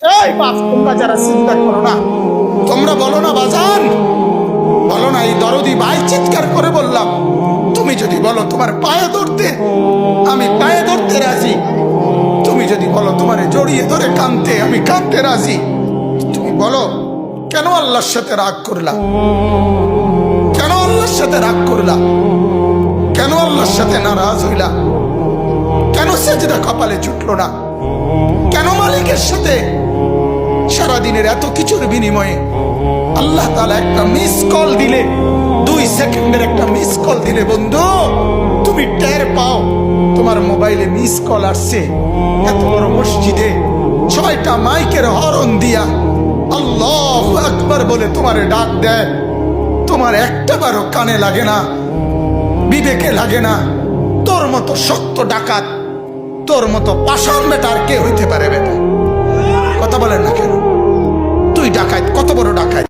এই বাপ, তোমরা যারা চিন্তা করো না, তোমরা বলো না বাজান, বলো না এই দরদি ভাই চিৎকার করে বললাম, তুমি যদি বলো তোমার পায়ে ধরতে, আমি পায়ে ধরতে রাজি। তুমি যদি বলো তোমার জড়িয়ে ধরে কাঁদতে, আমি কাঁদতে রাজি। তুমি বলো কেন আল্লাহর সাথে রাগ করলা? কেন আল্লাহর সাথে রাগ করলা? কেন আল্লাহর সাথে নারাজ হইলা? কেন সেজদা কপালে ছুটলো না? কেন মালিকের সাথে সারাদিনের এত কিছুর বিনিময়ে আল্লাহ তাআলা একটা মিস কল দিলে, 2 সেকেন্ডের একটা মিস কল দিলে বন্ধু তুমি টের পাও তোমার মোবাইলে মিস কল আসছে। এত বড় মসজিদে 6টা মাইকের হরন দিয়া আল্লাহু আকবার বলে তোমারে ডাক দেয়, তোমার একটাবারও কানে লাগে না, বিবেকে লাগে না। তোর মতো সত্য ডাকাত, তোর মতো পাষাণ বেটা আর কে হইতে পারে? বেটা কথা বলেন না কেন? তুই ডাকাত, কত বড় ডাকাত!